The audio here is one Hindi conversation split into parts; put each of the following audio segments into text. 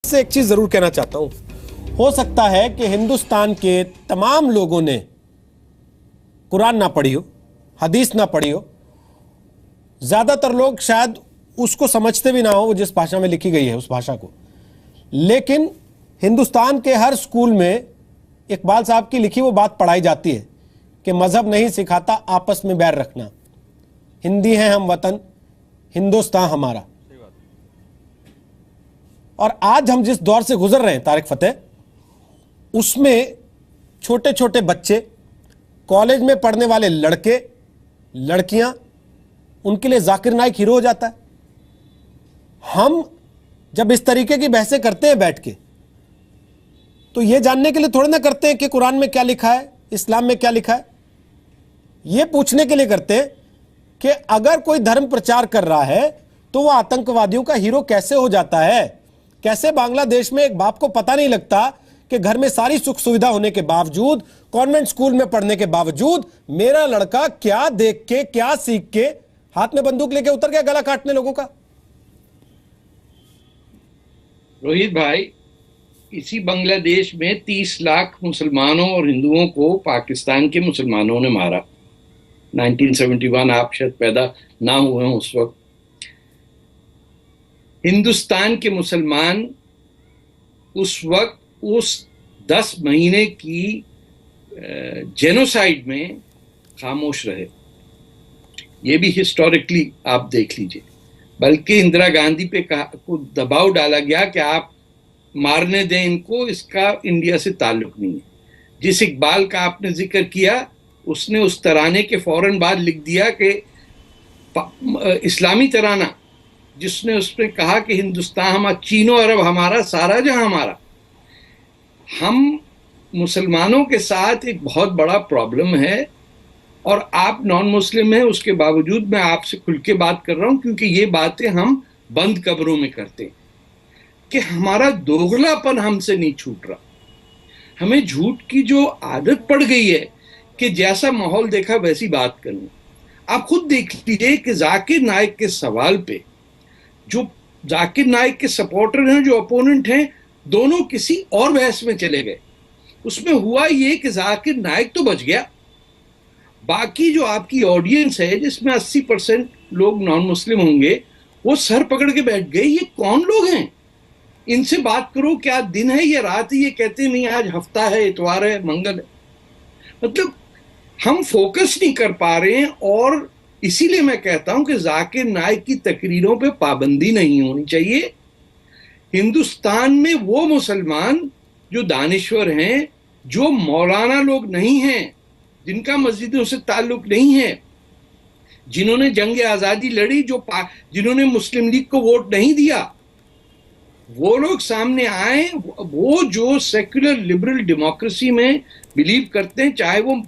से एक चीज जरूर कहना चाहता हूं, हो सकता है कि हिंदुस्तान के तमाम लोगों ने कुरान ना पढ़ी हो, हदीस ना पढ़ी हो, ज्यादातर लोग शायद उसको समझते भी ना हो, वो जिस भाषा में लिखी गई है उस भाषा को, लेकिन हिंदुस्तान के हर स्कूल में इकबाल साहब की लिखी वो बात पढ़ाई जाती है कि मजहब नहीं सिखाता आपस में बैर रखना, हिंदी हैं हम वतन, हिंदुस्तान हमारा। और आज हम जिस दौर से गुजर रहे हैं तारिक फतेह, उसमें छोटे छोटे बच्चे, कॉलेज में पढ़ने वाले लड़के लड़कियां, उनके लिए जाकिर नाइक हीरो हो जाता है। हम जब इस तरीके की बहसें करते हैं बैठ के, तो यह जानने के लिए थोड़ी ना करते हैं कि कुरान में क्या लिखा है, इस्लाम में क्या लिखा है, यह पूछने के लिए करते हैं कि अगर कोई धर्म प्रचार कर रहा है तो वह आतंकवादियों का हीरो कैसे हो जाता है। कैसे बांग्लादेश में एक बाप को पता नहीं लगता कि घर में सारी सुख सुविधा होने के बावजूद, कॉन्वेंट स्कूल में पढ़ने के बावजूद, मेरा लड़का क्या देख के, क्या सीख के हाथ में बंदूक लेके उतर गया गला काटने लोगों का। रोहित भाई, इसी बांग्लादेश में 30 लाख मुसलमानों और हिंदुओं को पाकिस्तान के मुसलमानों ने मारा। 1971, आप शायद पैदा ना हुए हैं उस वक्त। हिंदुस्तान के मुसलमान उस वक्त उस 10 महीने की जेनोसाइड में खामोश रहे। ये भी हिस्टोरिकली आप देख लीजिए। बल्कि इंदिरा गांधी पे को दबाव डाला गया कि आप मारने दें इनको, इसका इंडिया से ताल्लुक नहीं है। जिस इकबाल का आपने जिक्र किया, उसने उस तराने के फौरन बाद लिख दिया कि इस्लामी तराना, जिसने उसमें कहा कि हिंदुस्तान हमारा, चीनो अरब हमारा, सारा जहां हमारा। हम मुसलमानों के साथ एक बहुत बड़ा प्रॉब्लम है, और आप नॉन मुस्लिम हैं, उसके बावजूद मैं आपसे खुल के बात कर रहा हूं, क्योंकि ये बातें हम बंद कब्रों में करते हैं कि हमारा दोगलापन हमसे नहीं छूट रहा। हमें झूठ की जो आदत पड़ गई है कि जैसा माहौल देखा वैसी बात करनी। आप खुद देख लीजिए कि जाकिर नाइक के सवाल पे, जो जाकिर नाइक के सपोर्टर हैं, जो अपोनेंट हैं, दोनों किसी और बहस में चले गए। उसमें हुआ ये कि जाकिर नाइक तो बच गया, बाकी जो आपकी ऑडियंस है, जिसमें 80% लोग नॉन मुस्लिम होंगे, वो सर पकड़ के बैठ गए। ये कौन लोग हैं? इनसे बात करो, क्या दिन है या रात है? ये कहते नहीं आज हफ्ता है, इतवार है, मंगल है। मतलब हम फोकस नहीं कर पा रहे हैं, और इसीलिए मैं कहता हूं कि जाकिर नाइक की तकरीरों पे पाबंदी नहीं होनी चाहिए। हिंदुस्तान में वो मुसलमान जो दानिश्वर हैं, जो मौलाना लोग नहीं हैं, जिनका मस्जिदों से ताल्लुक नहीं है, जिन्होंने जंग आजादी लड़ी, जिन्होंने मुस्लिम लीग को वोट नहीं दिया, वो लोग सामने आए। वो जो सेक्युलर लिबरल डेमोक्रेसी में बिलीव करते हैं, चाहे वो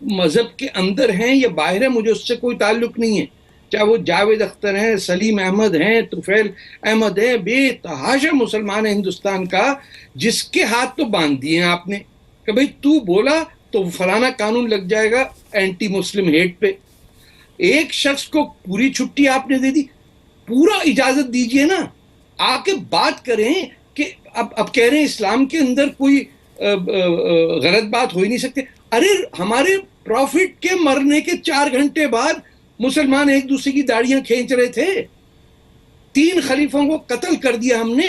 मजहब के अंदर हैं या बाहर है, मुझे उससे कोई ताल्लुक नहीं है। चाहे वो जावेद अख्तर हैं, सलीम अहमद हैं, तुफैल अहमद हैं, बेतहाशा मुसलमान है हिंदुस्तान का, जिसके हाथ तो बांध दिए हैं आपने कि भाई तू बोला तो फलाना कानून लग जाएगा एंटी मुस्लिम हेट पे। एक शख्स को पूरी छुट्टी आपने दे दी, पूरा इजाजत दीजिए ना, आके बात करें कि अब कह रहे हैं इस्लाम के अंदर कोई गलत बात हो ही नहीं सकती। अरे हमारे प्रॉफिट के मरने के 4 घंटे बाद मुसलमान एक दूसरे की दाढ़ियां खींच रहे थे। 3 खलीफों को कत्ल कर दिया हमने,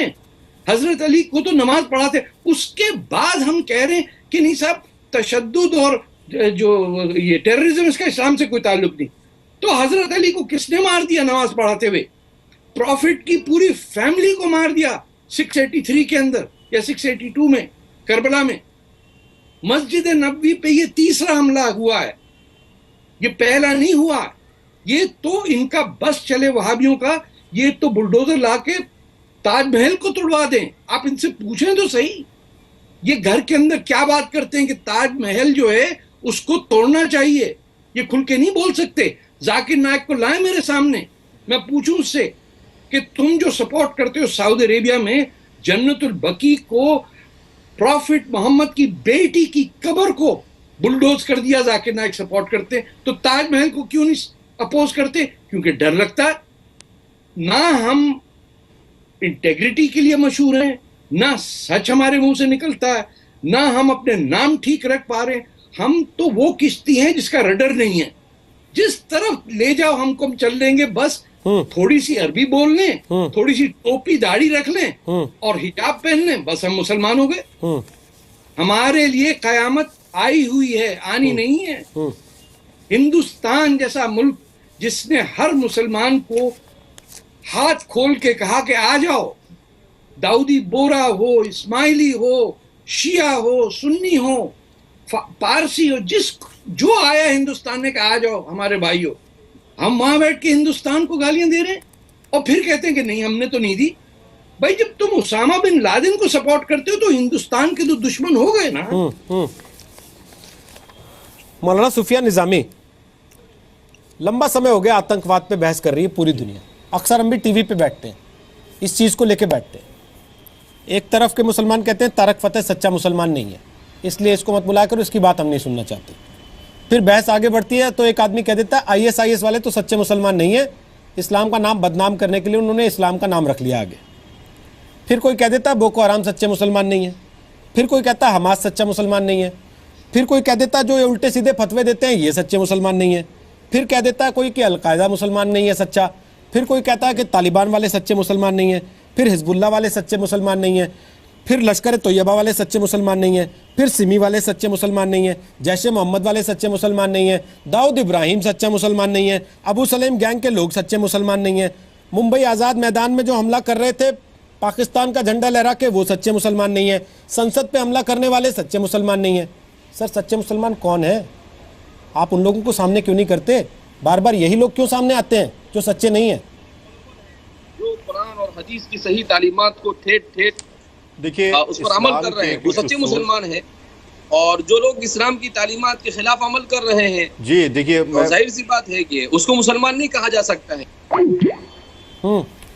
हजरत अली को तो नमाज पढ़ाते, उसके बाद हम कह रहे हैं कि नहीं साहब, तशद्दुद और जो ये टेररिज्म, इसका इस्लाम से कोई ताल्लुक नहीं। तो हजरत अली को किसने मार दिया नमाज पढ़ाते हुए? प्रॉफिट की पूरी फैमिली को मार दिया 683 के अंदर या 682 में, करबला में। मस्जिद नबवी पे ये तीसरा हमला हुआ है, ये पहला नहीं हुआ। ये तो इनका बस चले वहाबियों का, ये तो बुलडोजर लाके ताजमहल को तोड़वा दें। आप इनसे पूछें तो सही, ये घर के अंदर क्या बात करते हैं कि ताजमहल जो है उसको तोड़ना चाहिए, ये खुल के नहीं बोल सकते। जाकिर नाइक को लाए मेरे सामने, मैं पूछूं उससे कि तुम जो सपोर्ट करते हो सऊदी अरेबिया में जन्नतुल बकी को, प्रॉफिट मोहम्मद की बेटी की कब्र को बुलडोज कर दिया, जाकिर नाइक सपोर्ट करते, तो ताजमहल को क्यों नहीं अपोज करते? क्योंकि डर लगता है। ना हम इंटेग्रिटी के लिए मशहूर हैं, ना सच हमारे मुंह से निकलता है, ना हम अपने नाम ठीक रख पा रहे। हम तो वो किश्ती हैं जिसका रडर नहीं है, जिस तरफ ले जाओ हमको हम चल लेंगे। बस थोड़ी सी अरबी बोल लें, थोड़ी सी टोपी दाढ़ी रख लें और हिजाब पहन लें, बस हम मुसलमान हो गए। हमारे लिए कयामत आई हुई है, आनी नहीं है। हिंदुस्तान जैसा मुल्क जिसने हर मुसलमान को हाथ खोल के कहा कि आ जाओ, दाऊदी बोरा हो, इस्माइली हो, शिया हो, सुन्नी हो, पारसी हो, जो आया हिंदुस्तान ने कहा आ जाओ हमारे भाइयों। हम वहां बैठ के हिंदुस्तान को गालियां दे रहे हैं और फिर कहते हैं कि नहीं हमने तो नहीं दी। भाई जब तुम उसामा बिन लादेन को सपोर्ट करते हो तो हिंदुस्तान के तो दुश्मन हो गए ना। मौलाना सुफिया निजामी, लंबा समय हो गया आतंकवाद पे बहस कर रही है पूरी दुनिया। अक्सर हम भी टीवी पे बैठते हैं, इस चीज को लेके बैठते हैं। एक तरफ के मुसलमान कहते हैं तारक फतेह सच्चा मुसलमान नहीं है, इसलिए इसको मत बुलाया करो, इसकी बात हम नहीं सुनना चाहते। फिर बहस आगे बढ़ती है तो एक आदमी कह देता है ISIS वाले तो सच्चे मुसलमान नहीं है, इस्लाम का नाम बदनाम करने के लिए उन्होंने इस्लाम का नाम रख लिया आगे। फिर कोई कह देता है बोको हराम सच्चे मुसलमान नहीं है, फिर कोई कहता है हमास सच्चा मुसलमान नहीं है, फिर कोई कह देता है जो ये उल्टे सीधे फतवे देते हैं ये सच्चे मुसलमान नहीं है, फिर कह देता है कोई कि अलकायदा मुसलमान नहीं है सच्चा, फिर कोई कहता है कि तालिबान वाले सच्चे मुसलमान नहीं है, फिर हिजबुल्लाह वाले सच्चे मुसलमान नहीं है, फिर लश्कर तैयबा वाले सच्चे मुसलमान नहीं है, फिर सिमी वाले सच्चे मुसलमान नहीं है, जैशे मोहम्मद वाले सच्चे मुसलमान नहीं है, दाऊद इब्राहिम सच्चा मुसलमान नहीं है, अबू सलेम गैंग के लोग सच्चे मुसलमान नहीं है, मुंबई आज़ाद मैदान में जो हमला कर रहे थे पाकिस्तान का झंडा लहरा के वो सच्चे मुसलमान नहीं है, संसद पे हमला करने वाले सच्चे मुसलमान नहीं है। सर सच्चे मुसलमान कौन है? आप उन लोगों को सामने क्यों नहीं करते? बार बार यही लोग क्यों सामने आते हैं जो सच्चे नहीं है? जो कुरान और हदीस की सही तालीमात को ठेठ ठेठ देखिए उस पर अमल कर रहे हैं वो सच्चे मुसलमान हैं, और जो लोग इस्लाम की तालीमात के खिलाफ अमल कर रहे हैं जी देखिए जाहिर सी बात है कि उसको मुसलमान नहीं कहा जा सकता है।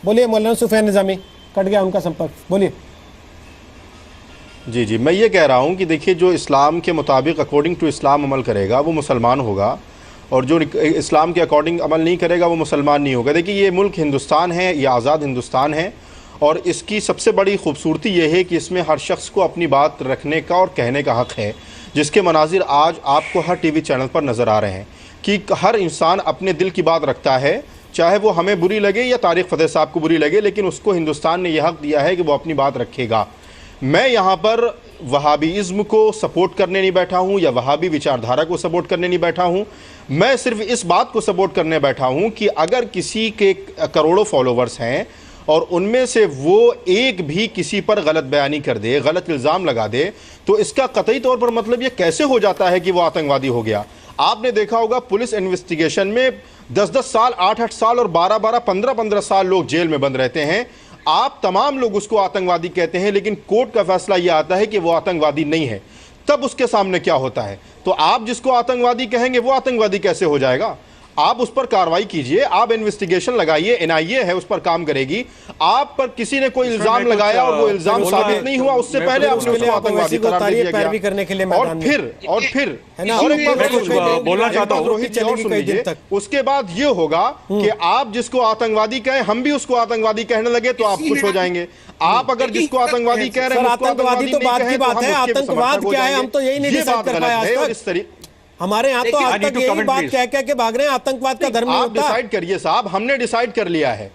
बोलिए मौलाना सुफिया निजामी, कट गया उनका संपर्क, बोलिए। जी मैं ये कह रहा हूँ कि देखिए जो इस्लाम के मुताबिक अकॉर्डिंग टू इस्लाम अमल करेगा वो मुसलमान होगा, और जो इस्लाम के अकॉर्डिंग अमल नहीं करेगा वो मुसलमान नहीं होगा। देखिए ये मुल्क हिंदुस्तान है, ये आज़ाद हिंदुस्तान है, और इसकी सबसे बड़ी खूबसूरती ये है कि इसमें हर शख्स को अपनी बात रखने का और कहने का हक़ है, जिसके मनाजिर आज आपको हर टीवी चैनल पर नज़र आ रहे हैं कि हर इंसान अपने दिल की बात रखता है, चाहे वो हमें बुरी लगे या तारिक फ़तेह साहब को बुरी लगे, लेकिन उसको हिंदुस्तान ने यह हक़ दिया है कि वो अपनी बात रखेगा। मैं यहाँ पर वहाबीज़्म को सपोर्ट करने नहीं बैठा हूँ या वहाबी विचारधारा को सपोर्ट करने नहीं बैठा हूँ, मैं सिर्फ इस बात को सपोर्ट करने बैठा हूँ कि अगर किसी के करोड़ों फॉलोवर्स हैं और उनमें से वो एक भी किसी पर गलत बयानी कर दे, गलत इल्ज़ाम लगा दे, तो इसका कतई तौर पर मतलब ये कैसे हो जाता है कि वो आतंकवादी हो गया। आपने देखा होगा पुलिस इन्वेस्टिगेशन में 10-10 साल, 8-8 साल और 12-12, 15-15 साल लोग जेल में बंद रहते हैं। आप तमाम लोग उसको आतंकवादी कहते हैं, लेकिन कोर्ट का फैसला यह आता है कि वो आतंकवादी नहीं है, तब उसके सामने क्या होता है? तो आप जिसको आतंकवादी कहेंगे वो आतंकवादी कैसे हो जाएगा? आप उस पर कार्रवाई कीजिए, आप इन्वेस्टिगेशन लगाइए, NIA है उस पर काम करेगी। आप पर किसी ने कोई इल्जाम लगाया और वो इल्जाम साबित नहीं हुआ, उससे पहले आपने उसको आतंकवादी करार दे दिया गया। और फिर बोलना चाहता हूं, उसके बाद ये होगा कि आप जिसको आतंकवादी कहें हम भी उसको आतंकवादी कहने लगे तो आप खुश हो जाएंगे। आप अगर जिसको आतंकवादी कह रहे हैं आतंकवादी तो बात की बात है, आतंकवाद क्या है हम तो यही नहीं डिसाइड कर पाए आज तक। हमारे यहाँ तो आज तक यही बात कह के भाग रहे हैं, आतंकवाद का धर्म नहीं होता। आप डिसाइड करिए साहब, हमने डिसाइड कर लिया है।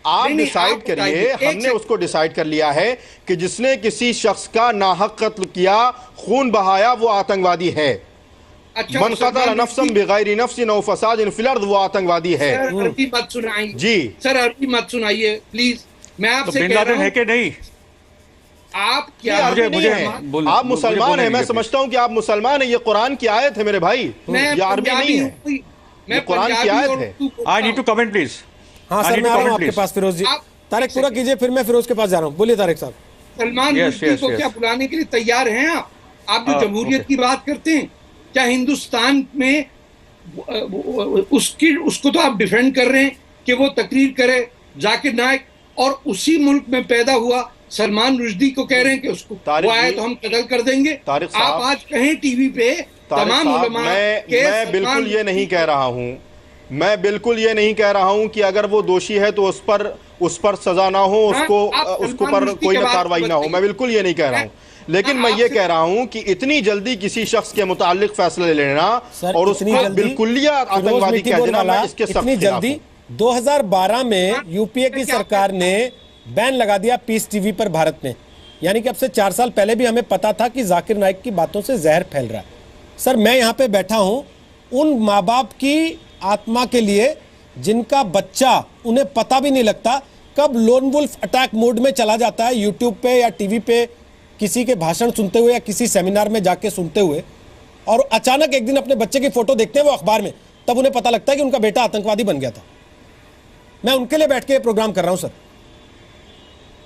आप डिसाइड करिए, हमने उसको डिसाइड कर लिया है कि जिसने किसी शख्स का नाहक कत्ल किया, खून बहाया, वो आतंकवादी है। मन क़तल नफ्सन बिगैर नफ्सिन औ फसादिन फिल अर्द, वो आतंकवादी है। अरबी मत सुनाइए जी सर, अरबी मत सुनाइए प्लीज। मैं आपसे कह रहा हूं, है कि नहीं? आप क्या आप मुसलमान हैं, मैं समझता हूं कि आप मुसलमान हैं। ये कुरान की आयत है मेरे भाई, ये अरबी नहीं है, मैं कुरान की आयत है। I need to comment please. हाँ सर, मैं आ रहा हूं आपके पास। फिरोज जी, तारिक पूरा कीजिए, फिर मैं फिरोज के पास जा रहा हूं। बोलिए तारिक साहब। सलमान रुश्दी को क्या बुलाने के लिए तैयार हैं आप? आप जो जमहूरियत की बात करते हैं, क्या हिंदुस्तान में उसको तो आप डिफेंड कर रहे हैं कि वो तकरीर करे, जाकिर नाइक, और उसी मुल्क में पैदा हुआ सलमान रुश्दी को कह रहे हैं कि उसको वो आए तो हम कत्ल कर देंगे। आप आज कहें टीवी पे तमाम उलमा मैं बिल्कुल ये नहीं कह रहा हूं, मैं बिल्कुल ये नहीं कह रहा हूं कि अगर वो दोषी है तो उस पर सजा ना हो, उसको पर कोई ना कार्रवाई ना हो, मैं बिल्कुल ये नहीं कह रहा हूं। लेकिन मैं ये कह रहा हूं कि इतनी जल्दी किसी शख्स के मुतालिक फैसला लेना और उसको बिल्कुलिया आतंकवादी कह देना, मैं इसके सख्त खिलाफ हूं। 2012 में यूपीए की सरकार ने बैन लगा दिया पीस टीवी पर भारत में, यानी कि अब से 4 साल पहले भी हमें पता था कि जाकिर नाइक की बातों से जहर फैल रहा है। सर, मैं यहाँ पे बैठा हूँ उन माँ बाप की आत्मा के लिए जिनका बच्चा, उन्हें पता भी नहीं लगता कब लोन वुल्फ अटैक मोड में चला जाता है यूट्यूब पे या टीवी पे किसी के भाषण सुनते हुए या किसी सेमिनार में जाके सुनते हुए, और अचानक एक दिन अपने बच्चे की फोटो देखते हैं वो अखबार में, तब उन्हें पता लगता है कि उनका बेटा आतंकवादी बन गया था। मैं उनके लिए बैठ के ये प्रोग्राम कर रहा हूं सर।